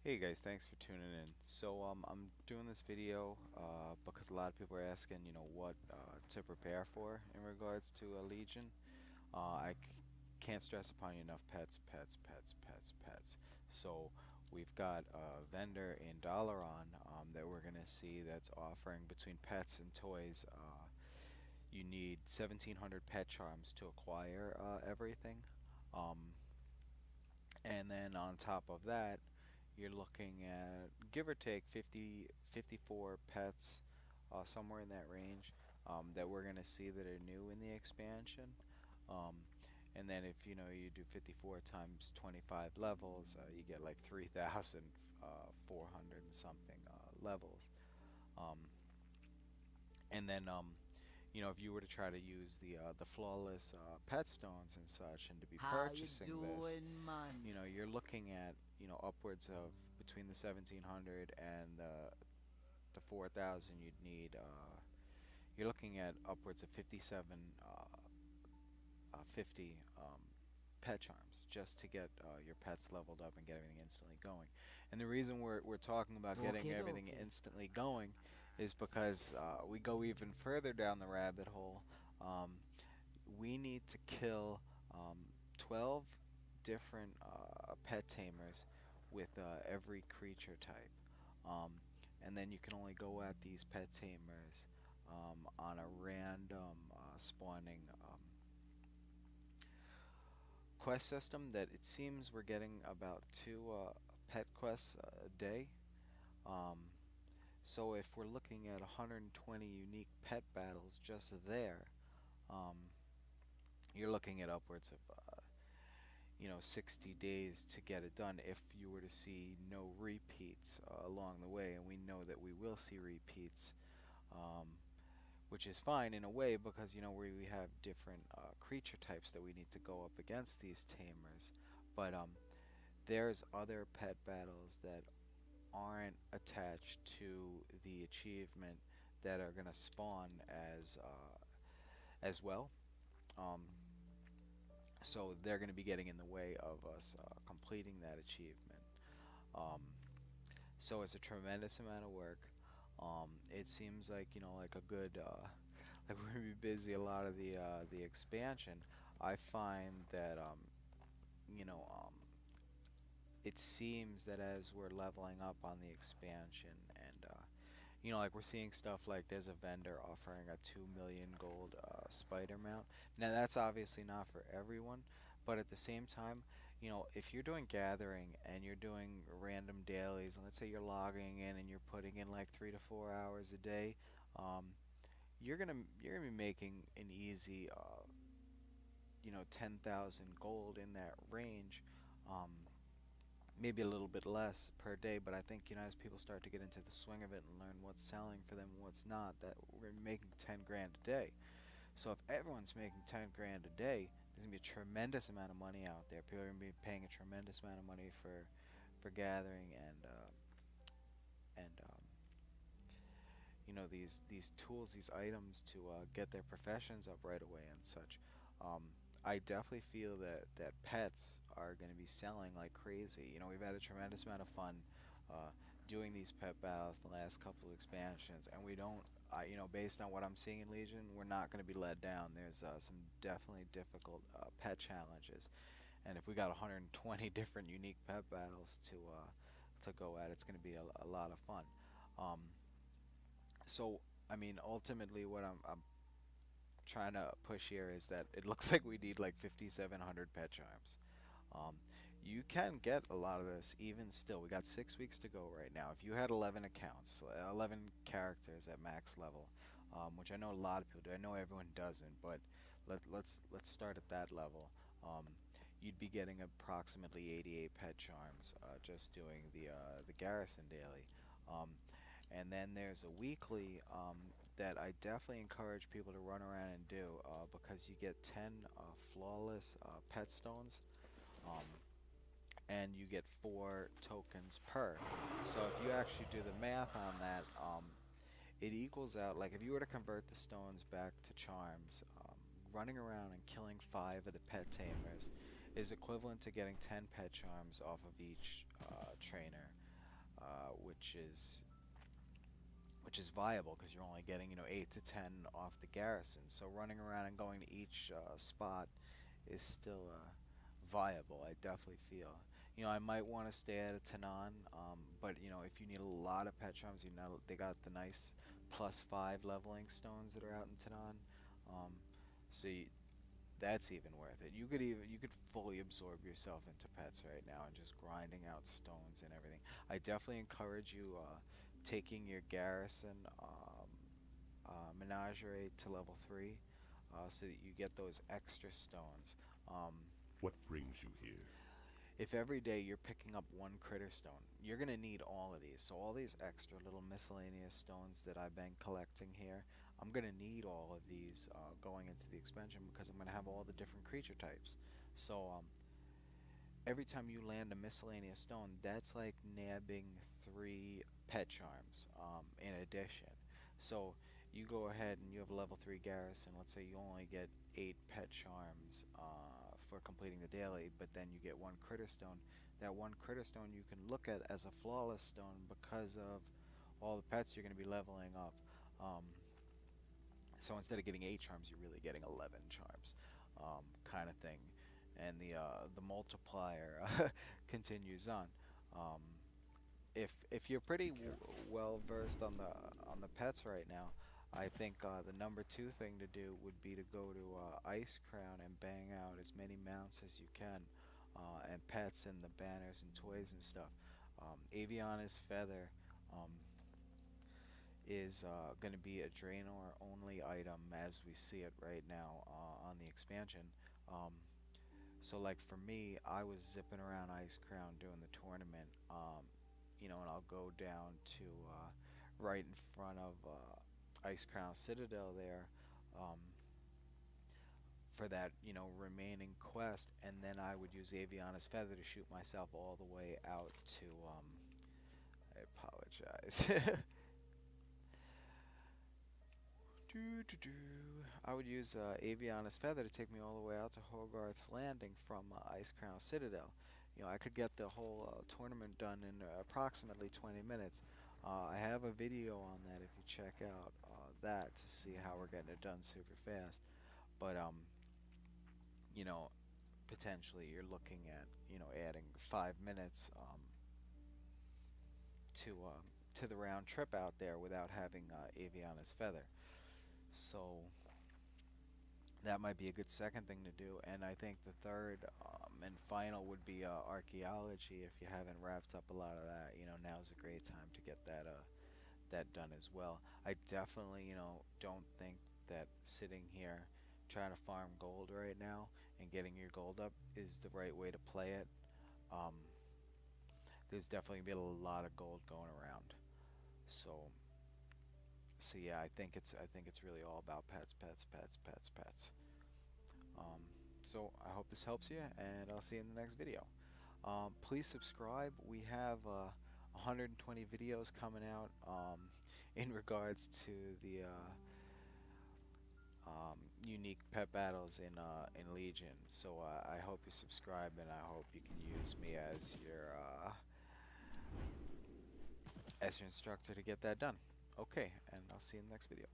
Hey guys, thanks for tuning in. I'm doing this video because a lot of people are asking, what to prepare for in regards to a Legion. Can't stress upon you enough pets, pets, pets, pets, pets. So we've got a vendor in Dalaran that we're gonna see that's offering between pets and toys. You need 1,700 pet charms to acquire everything. Um, and then on top of that, you're looking at give or take 50, 54 pets, somewhere in that range, that we're going to see that are new in the expansion. Um, and then if you do 54 times 25 levels, you get like 3,400 and something levels. Um, and then if you were to try to use the flawless pet stones and such, and to be How you purchasing this, doing, man? you're looking at upwards of between the 1,700 and the 4,000 you'd need. You're looking at upwards of 50 pet charms just to get your pets leveled up and get everything instantly going. And the reason we're talking about getting Okay, everything dokie. instantly going is because we go even further down the rabbit hole. Um, we need to kill 12 different pet tamers with every creature type. Um, and then you can only go at these pet tamers on a random spawning quest system that it seems we're getting about two pet quests a day. Um, so if we're looking at 120 unique pet battles just there, um, you're looking at upwards of 60 days to get it done if you were to see no repeats along the way, and we know that we will see repeats, um, which is fine in a way because we have different creature types that we need to go up against these tamers. But there's other pet battles that aren't attached to the achievement that are going to spawn as well. Um, so they're going to be getting in the way of us completing that achievement. Um, so it's a tremendous amount of work. It seems like like a good like we're gonna be busy a lot of the expansion. I find that you know um, it seems that as we're leveling up on the expansion and like we're seeing stuff like there's a vendor offering a 2 million gold spider mount. Now that's obviously not for everyone, but at the same time, if you're doing gathering and you're doing random dailies, and let's say you're logging in and you're putting in like 3 to 4 hours a day, um, you're gonna be making an easy 10,000 gold in that range. Um, Maybe a little bit less per day, but I think as people start to get into the swing of it and learn what's selling for them and what's not, that we're making 10 grand a day. So if everyone's making 10 grand a day, there's gonna be a tremendous amount of money out there. People are gonna be paying a tremendous amount of money for gathering and these tools, these items to get their professions up right away and such. I definitely feel that pets are going to be selling like crazy. We've had a tremendous amount of fun uh, doing these pet battles the last couple of expansions, and we don't. Based on what I'm seeing in Legion, we're not going to be let down. There's some definitely difficult pet challenges, and if we got 120 different unique pet battles to go at, it's going to be a lot of fun. Um, so, I mean, ultimately, what I'm trying to push here is that it looks like we need like 5,700 pet charms. Um, you can get a lot of this even still. We got 6 weeks to go right now. If you had 11 accounts, 11 characters at max level, which I know a lot of people do. I know everyone doesn't, but let's start at that level. You'd be getting approximately 88 pet charms just doing the garrison daily. Um, and then there's a weekly that I definitely encourage people to run around and do because you get 10 flawless pet stones, um, and you get 4 tokens per. So if you actually do the math on that, it equals out, like if you were to convert the stones back to charms, running around and killing 5 of the pet tamers is equivalent to getting 10 pet charms off of each trainer. which is viable because you're only getting 8 to 10 off the garrison. So running around and going to each spot is still viable. I definitely feel. I might want to stay at a Tanan, but if you need a lot of pet charms, they got the nice +5 leveling stones that are out in Tanan. Um, so that's even worth it. You could fully absorb yourself into pets right now and just grinding out stones and everything. I definitely encourage you taking your garrison menagerie to level 3 so that you get those extra stones. What brings you here? If every day you're picking up one critter stone, you're going to need all of these. So all these extra little miscellaneous stones that I've been collecting here, I'm going to need all of these going into the expansion because I'm going to have all the different creature types. So every time you land a miscellaneous stone, that's like nabbing 3 pet charms in addition. So you go ahead and you have a level 3 garrison. Let's say you only get 8 pet charms for completing the daily, but then you get 1 critter stone. That 1 critter stone you can look at as a flawless stone because of all the pets you're going to be leveling up. Um, so instead of getting 8 charms, you're really getting 11 charms, kind of thing. And the multiplier continues on. Um, if you're Be pretty careful. well versed on the pets right now, I think the number 2 thing to do would be to go to Ice Crown and bang out as many mounts as you can, and pets and the banners and toys and stuff. Aviana's feather um, is going to be a Draenor only item as we see it right now on the expansion. Um, so like for me, I was zipping around Ice Crown doing the tournament, and I'll go down to right in front of Ice Crown Citadel there um, for that, remaining quest, and then I would use Aviana's Feather to shoot myself all the way out to, I apologize. I would use Aviana's Feather to take me all the way out to Hogarth's Landing from Ice Crown Citadel. I could get the whole tournament done in approximately 20 minutes. I have a video on that if you check out that to see how we're getting it done super fast. But you know, potentially you're looking at adding 5 minutes to the round trip out there without having Aviana's Feather. So that might be a good second thing to do. And I think the third and final would be archaeology. If you haven't wrapped up a lot of that, now's a great time to get that done as well. I definitely, don't think that sitting here trying to farm gold right now and getting your gold up is the right way to play it. Um, there's definitely gonna be a lot of gold going around. So yeah, I think it's really all about pets, pets, pets, pets, pets. Um, so I hope this helps you, and I'll see you in the next video. Please subscribe. We have 120 videos coming out in regards to the unique pet battles in Legion. So I hope you subscribe, and I hope you can use me as your instructor to get that done. Okay, and I'll see you in the next video.